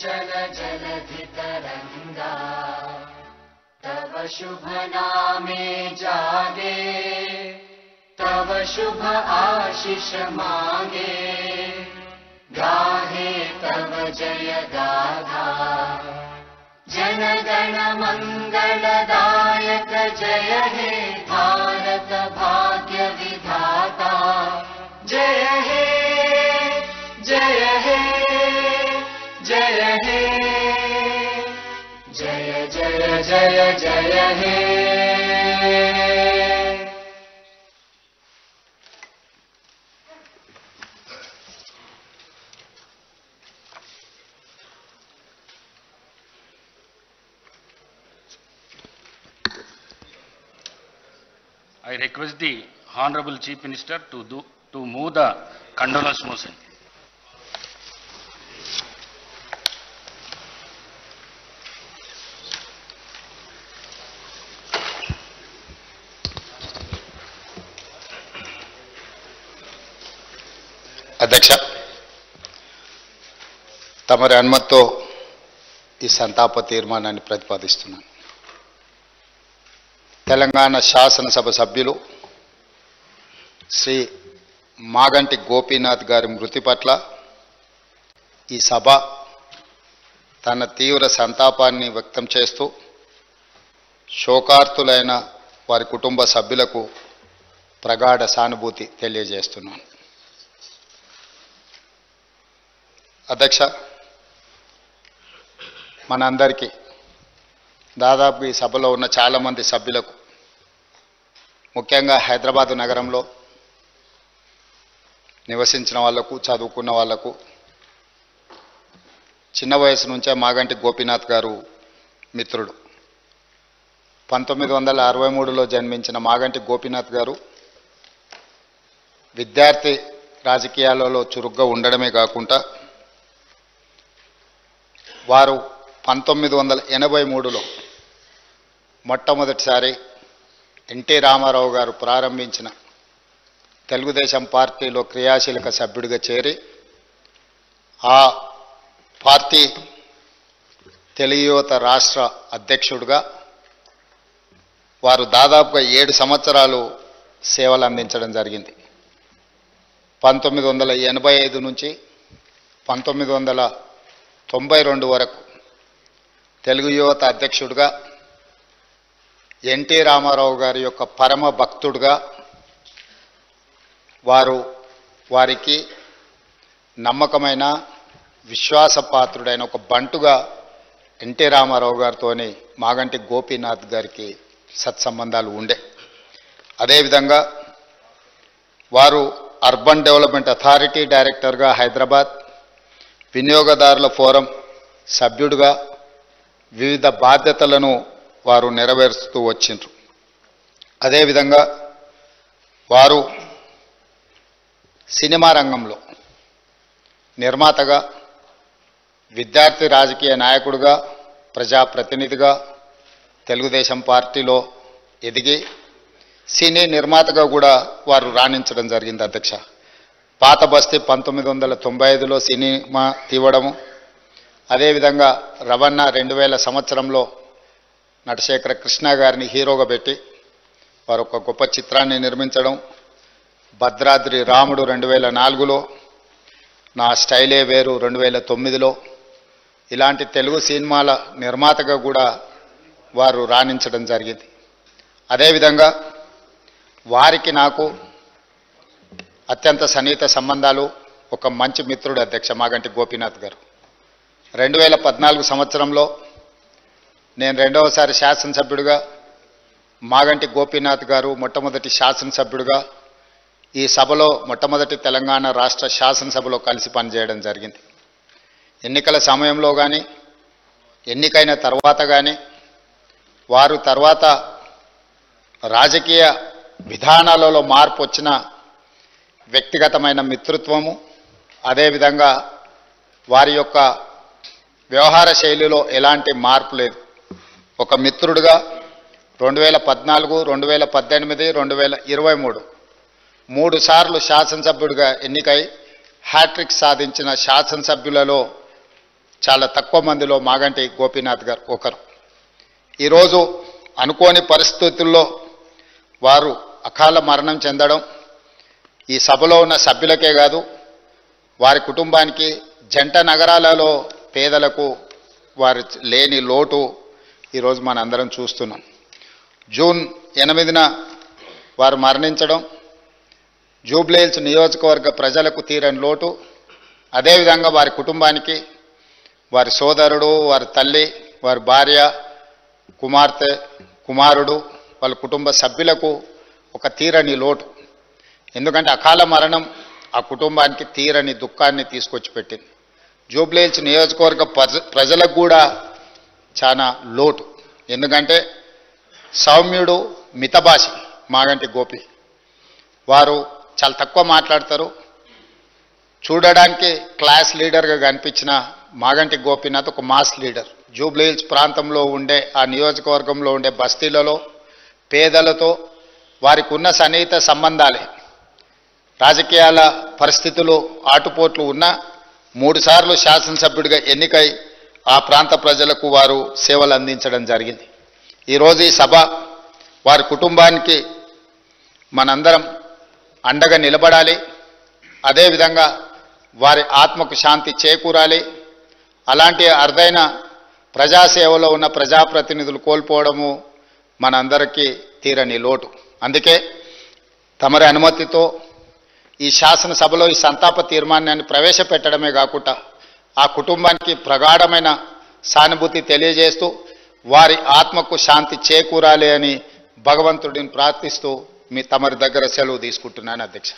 चञ्चल जलधितरङ्गा तव शुभ नामे जागे तव शुभ आशीष मांगे गाहे तव जय गाथा जनगण मंगलदायक जय हे भारत भाग्य विधाता जय हे जय हे जय हे जय जय जय जय हे। I request the Honorable Chief Minister to move the condolence motion. అధ్యక్ష, తమరి అనుమతితో ఈ సంతాప తీర్మానాన్ని ప్రతిపాదిస్తున్నాను. తెలంగాణ శాసనసభ సభ్యులు శ్రీ మాగంటి గోపీనాథ్ గారి మృతి పట్ల ఈ సభ తన తీవ్ర సంతాపాన్ని వ్యక్తం చేస్తూ శోకార్తులైన వారి కుటుంబ సభ్యులకు ప్రగాఢ సానుభూతి తెలియజేస్తున్నాను. అధ్యక్ష, మనందరికీ దాదాపు ఈ సభలో ఉన్న చాలామంది సభ్యులకు, ముఖ్యంగా హైదరాబాద్ నగరంలో నివసించిన వాళ్లకు, చదువుకున్న వాళ్లకు, చిన్న వయసు నుంచే మాగంటి గోపీనాథ్ గారు మిత్రుడు. 1963లో జన్మించిన మాగంటి గోపీనాథ్ గారు విద్యార్థి రాజకీయాలలో చురుగ్గా ఉండడమే కాకుండా వారు 1983లో మొట్టమొదటిసారి ఎన్టీ రామారావు గారు ప్రారంభించిన తెలుగుదేశం పార్టీలో క్రియాశీలక సభ్యుడిగా చేరి ఆ పార్టీ తెలుగు యువత రాష్ట్ర అధ్యక్షుడిగా వారు దాదాపుగా 7 సంవత్సరాలు సేవలు అందించడం జరిగింది. 1985 నుంచి 1992 వరకు తెలుగు యువత అధ్యక్షుడిగా, ఎన్టీ రామారావు గారి యొక్క పరమ భక్తుడిగా, వారికి నమ్మకమైన విశ్వాసపాత్రుడైన ఒక బంటుగా ఎన్టీ రామారావు గారితోని మాగంటి గోపీనాథ్ గారికి సత్సంబంధాలు ఉండే. అదేవిధంగా వారు అర్బన్ డెవలప్మెంట్ అథారిటీ డైరెక్టర్గా హైదరాబాద్, వినియోగదారుల ఫోరం సభ్యుడిగా వివిధ బాధ్యతలను వారు నెరవేరుస్తూ వచ్చిండ్రు. అదేవిధంగా వారు సినిమా రంగంలో నిర్మాతగా, విద్యార్థి రాజకీయ నాయకుడిగా, ప్రజాప్రతినిధిగా తెలుగుదేశం పార్టీలో ఎదిగి సినీ నిర్మాతగా కూడా వారు రాణించడం జరిగింది. అధ్యక్ష, పాత బస్తీ 1995లో సినిమా తీవడము, అదేవిధంగా రవణ 2000 సంవత్సరంలో నటశేఖర కృష్ణ గారిని హీరోగా పెట్టి వారు ఒక గొప్ప చిత్రాన్ని నిర్మించడం, భద్రాద్రి రాముడు 2004లో, నా స్టైలే వేరు 2009లో, ఇలాంటి తెలుగు సినిమాల నిర్మాతగా కూడా వారు రాణించడం జరిగింది. అదేవిధంగా వారికి నాకు అత్యంత సన్నిహిత సంబంధాలు, ఒక మంచి మిత్రుడు అధ్యక్ష మాగంటి గోపీనాథ్ గారు. 2014 సంవత్సరంలో నేను రెండవసారి శాసనసభ్యుడిగా, మాగంటి గోపీనాథ్ గారు మొట్టమొదటి శాసనసభ్యుడిగా ఈ సభలో మొట్టమొదటి తెలంగాణ రాష్ట్ర శాసనసభలో కలిసి పనిచేయడం జరిగింది. ఎన్నికల సమయంలో కానీ, ఎన్నికైన తర్వాత కానీ, వారు తర్వాత రాజకీయ విధానాలలో మార్పు వచ్చిన వ్యక్తిగతమైన మిత్రత్వము, అదేవిధంగా వారి యొక్క వ్యవహార శైలిలో ఎలాంటి మార్పు లేదు. ఒక మిత్రుడిగా 2014, 2018, 2023 3 సార్లు శాసనసభ్యుడిగా ఎన్నికై హ్యాట్రిక్ సాధించిన శాసనసభ్యులలో చాలా తక్కువ మందిలో మాగంటి గోపీనాథ్ గారు ఒకరు. ఈరోజు అనుకోని పరిస్థితుల్లో వారు అకాల మరణం చెందడం ఈ సభలో ఉన్న సభ్యులకే కాదు, వారి కుటుంబానికి, జంట నగరాలలో పేదలకు వారి లేని లోటు ఈరోజు మనందరం చూస్తున్నాం. జూన్ 8న వారు మరణించడం జూబ్లీహిల్స్ నియోజకవర్గ ప్రజలకు తీరని లోటు. అదేవిధంగా వారి కుటుంబానికి, వారి సోదరుడు, వారి తల్లి, వారి భార్య, కుమార్తె, కుమారుడు, వాళ్ళ కుటుంబ సభ్యులకు ఒక తీరని లోటు. ఎందుకంటే అకాల మరణం ఆ కుటుంబానికి తీరని దుఃఖాన్ని తీసుకొచ్చి పెట్టింది. జూబ్లీహిల్స్ నియోజకవర్గ ప్రజలకు కూడా చాలా లోటు. ఎందుకంటే సౌమ్యుడు, మితభాషి మాగంటి గోపి. వారు చాలా తక్కువ మాట్లాడతారు. చూడడానికి క్లాస్ లీడర్గా కనిపించిన మాగంటి గోపీనాథ్ ఒక మాస్ లీడర్. జూబ్లీహిల్స్ ప్రాంతంలో ఉండే, ఆ నియోజకవర్గంలో ఉండే బస్తీలలో పేదలతో వారికి ఉన్న సన్నిహిత సంబంధాలే, రాజకీయాల పరిస్థితులు ఆటుపోట్లు ఉన్న 3 సార్లు శాసనసభ్యుడిగా ఎన్నికై ఆ ప్రాంత ప్రజలకు వారు సేవలు అందించడం జరిగింది. ఈరోజు ఈ సభ వారి కుటుంబానికి మనందరం అండగా నిలబడాలి. అదేవిధంగా వారి ఆత్మకు శాంతి చేకూరాలి. అలాంటి అరుదైన ప్రజాసేవలో ఉన్న ప్రజాప్రతినిధులు కోల్పోవడము మనందరికీ తీరని లోటు. అందుకే తమరి అనుమతితో ఈ శాసనసభలో ఈ సంతాప తీర్మానాన్ని ప్రవేశపెట్టడమే కాకుండా ఆ కుటుంబానికి ప్రగాఢమైన సానుభూతి తెలియజేస్తూ వారి ఆత్మకు శాంతి చేకూరాలి అని భగవంతుడిని ప్రార్థిస్తూ తమరి దగ్గర సెలవు తీసుకుంటున్నాను అధ్యక్ష.